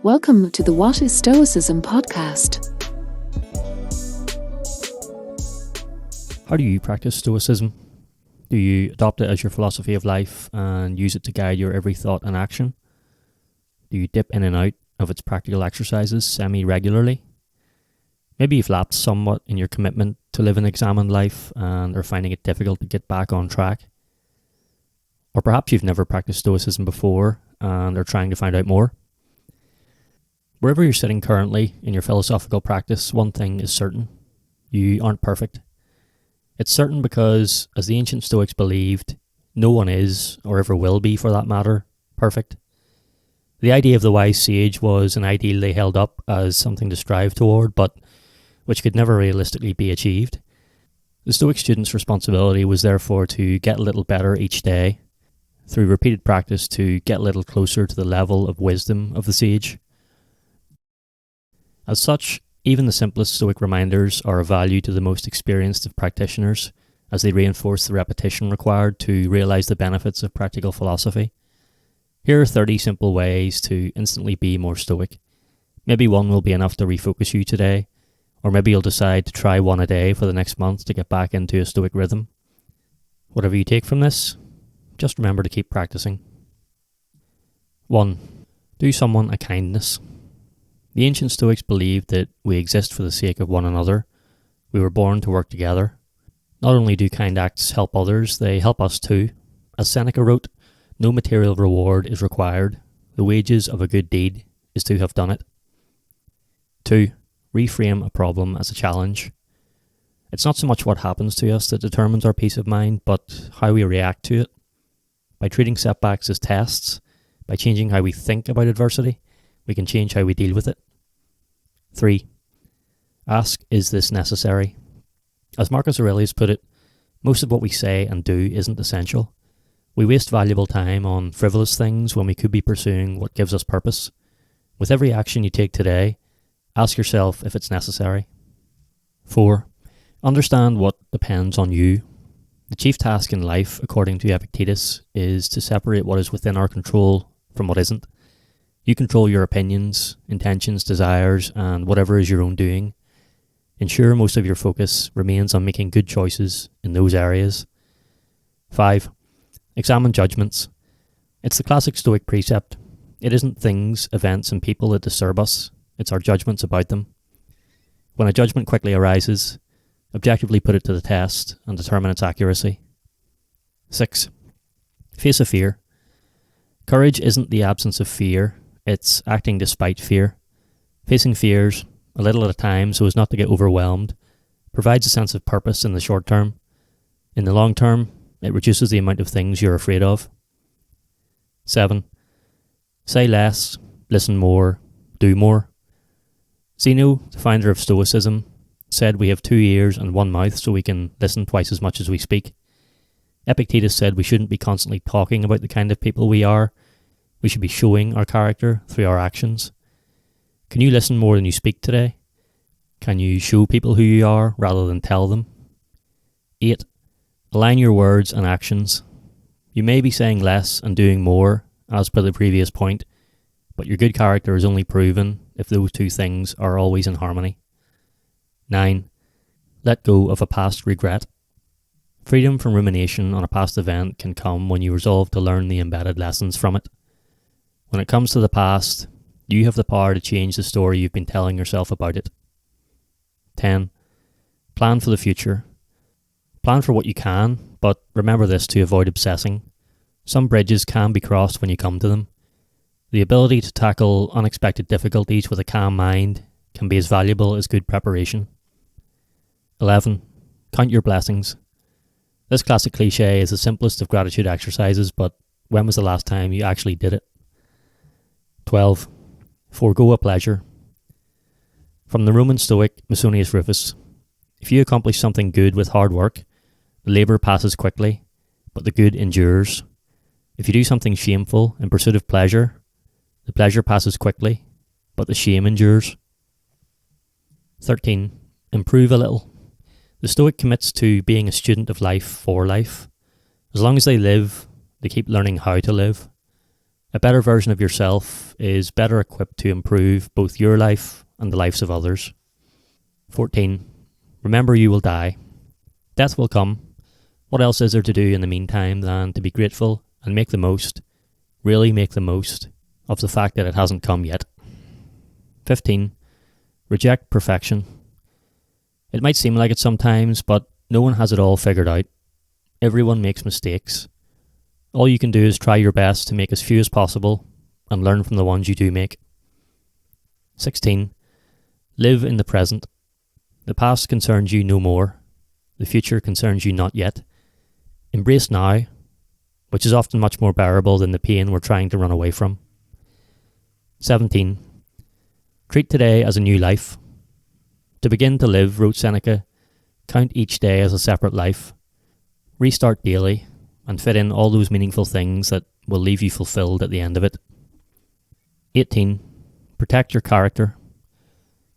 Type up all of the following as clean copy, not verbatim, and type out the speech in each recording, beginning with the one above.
Welcome to the What is Stoicism podcast. How do you practice Stoicism? Do you adopt it as your philosophy of life and use it to guide your every thought and action? Do you dip in and out of its practical exercises semi-regularly? Maybe you've lapsed somewhat in your commitment to live an examined life and are finding it difficult to get back on track. Or perhaps you've never practiced Stoicism before and are trying to find out more. Wherever you're sitting currently in your philosophical practice, one thing is certain. You aren't perfect. It's certain because, as the ancient Stoics believed, no one is, or ever will be for that matter, perfect. The idea of the wise sage was an ideal they held up as something to strive toward, but which could never realistically be achieved. The Stoic student's responsibility was therefore to get a little better each day, through repeated practice to get a little closer to the level of wisdom of the sage. As such, even the simplest Stoic reminders are of value to the most experienced of practitioners, as they reinforce the repetition required to realise the benefits of practical philosophy. Here are 30 simple ways to instantly be more Stoic. Maybe one will be enough to refocus you today, or maybe you'll decide to try one a day for the next month to get back into a Stoic rhythm. Whatever you take from this, just remember to keep practicing. 1. Do someone a kindness. The ancient Stoics believed that we exist for the sake of one another. We were born to work together. Not only do kind acts help others, they help us too. As Seneca wrote, no material reward is required. The wages of a good deed is to have done it. 2. Reframe a problem as a challenge. It's not so much what happens to us that determines our peace of mind, but how we react to it. By treating setbacks as tests, by changing how we think about adversity, we can change how we deal with it. 3. Ask, is this necessary? As Marcus Aurelius put it, most of what we say and do isn't essential. We waste valuable time on frivolous things when we could be pursuing what gives us purpose. With every action you take today, ask yourself if it's necessary. 4. Understand what depends on you. The chief task in life, according to Epictetus, is to separate what is within our control from what isn't. You control your opinions, intentions, desires, and whatever is your own doing. Ensure most of your focus remains on making good choices in those areas. 5. Examine judgments. It's the classic Stoic precept. It isn't things, events, and people that disturb us. It's our judgments about them. When a judgment quickly arises, objectively put it to the test and determine its accuracy. 6. Face a fear. Courage isn't the absence of fear, it's acting despite fear. Facing fears, a little at a time so as not to get overwhelmed, provides a sense of purpose in the short term. In the long term, it reduces the amount of things you're afraid of. 7. Say less, listen more, do more. Zeno, the founder of Stoicism, said we have 2 ears and 1 mouth so we can listen twice as much as we speak. Epictetus said we shouldn't be constantly talking about the kind of people we are. We should be showing our character through our actions. Can you listen more than you speak today? Can you show people who you are rather than tell them? 8. Align your words and actions. You may be saying less and doing more, as per the previous point, but your good character is only proven if those two things are always in harmony. 9. Let go of a past regret. Freedom from rumination on a past event can come when you resolve to learn the embedded lessons from it. When it comes to the past, you have the power to change the story you've been telling yourself about it. 10. Plan for the future. Plan for what you can, but remember this to avoid obsessing. Some bridges can be crossed when you come to them. The ability to tackle unexpected difficulties with a calm mind can be as valuable as good preparation. 11. Count your blessings. This classic cliche is the simplest of gratitude exercises, but when was the last time you actually did it? 12. Forego a pleasure. From the Roman Stoic Musonius Rufus, if you accomplish something good with hard work, the labour passes quickly, but the good endures. If you do something shameful in pursuit of pleasure, the pleasure passes quickly, but the shame endures. 13. Improve a little. The Stoic commits to being a student of life for life. As long as they live, they keep learning how to live. A better version of yourself is better equipped to improve both your life and the lives of others. 14. Remember you will die. Death will come. What else is there to do in the meantime than to be grateful and make the most, really make the most, of the fact that it hasn't come yet. 15. Reject perfection. It might seem like it sometimes, but no one has it all figured out. Everyone makes mistakes. All you can do is try your best to make as few as possible and learn from the ones you do make. 16. Live in the present. The past concerns you no more. The future concerns you not yet. Embrace now, which is often much more bearable than the pain we're trying to run away from. 17. Treat today as a new life. To begin to live, wrote Seneca, count each day as a separate life. Restart daily and fit in all those meaningful things that will leave you fulfilled at the end of it. 18. Protect your character.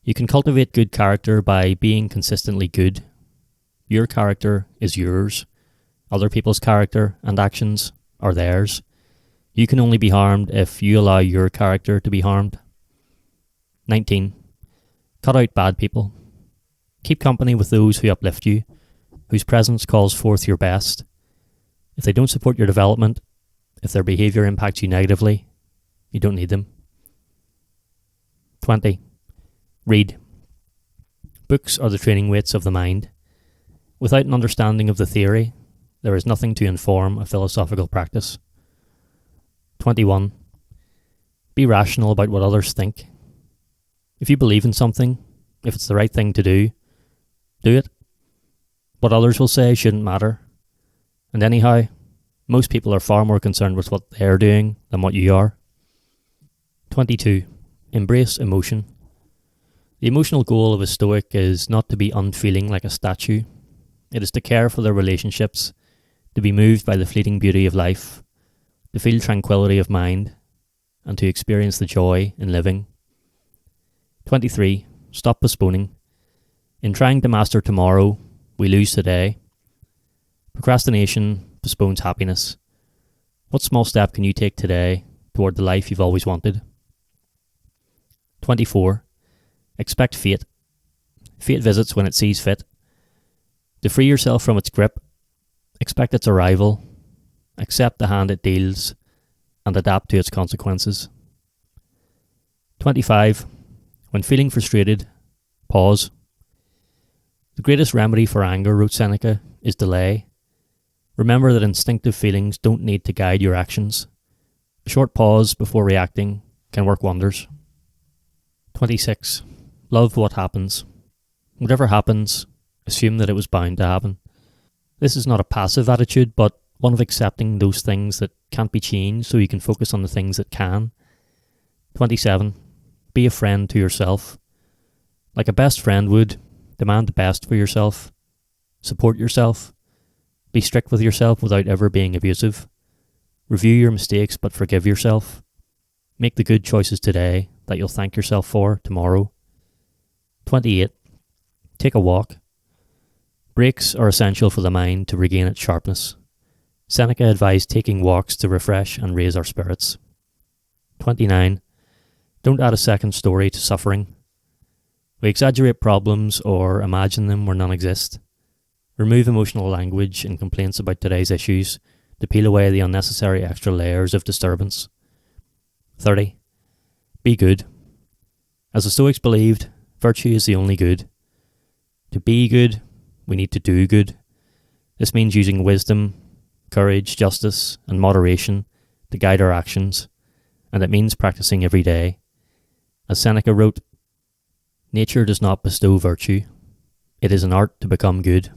You can cultivate good character by being consistently good. Your character is yours. Other people's character and actions are theirs. You can only be harmed if you allow your character to be harmed. 19. Cut out bad people. Keep company with those who uplift you, whose presence calls forth your best. If they don't support your development, if their behaviour impacts you negatively, you don't need them. 20. Read. Books are the training weights of the mind. Without an understanding of the theory, there is nothing to inform a philosophical practice. 21. Be rational about what others think. If you believe in something, if it's the right thing to do it. What others will say shouldn't matter. And anyhow, most people are far more concerned with what they're doing than what you are. 22. Embrace emotion. The emotional goal of a Stoic is not to be unfeeling like a statue. It is to care for their relationships, to be moved by the fleeting beauty of life, to feel tranquility of mind, and to experience the joy in living. 23. Stop postponing. In trying to master tomorrow, we lose today. Procrastination postpones happiness. What small step can you take today toward the life you've always wanted? 24. Expect fate. Fate visits when it sees fit. To free yourself from its grip, expect its arrival, accept the hand it deals, and adapt to its consequences. 25. When feeling frustrated, pause. The greatest remedy for anger, wrote Seneca, is delay. Remember that instinctive feelings don't need to guide your actions. A short pause before reacting can work wonders. 26. Love what happens. Whatever happens, assume that it was bound to happen. This is not a passive attitude, but one of accepting those things that can't be changed so you can focus on the things that can. 27. Be a friend to yourself. Like a best friend would, demand the best for yourself. Support yourself. Be strict with yourself without ever being abusive. Review your mistakes but forgive yourself. Make the good choices today that you'll thank yourself for tomorrow. 28. Take a walk. Breaks are essential for the mind to regain its sharpness. Seneca advised taking walks to refresh and raise our spirits. 29. Don't add a second story to suffering. We exaggerate problems or imagine them where none exist. Remove emotional language and complaints about today's issues to peel away the unnecessary extra layers of disturbance. 30. Be good. As the Stoics believed, virtue is the only good. To be good, we need to do good. This means using wisdom, courage, justice, and moderation to guide our actions, and it means practicing every day. As Seneca wrote, nature does not bestow virtue. It is an art to become good.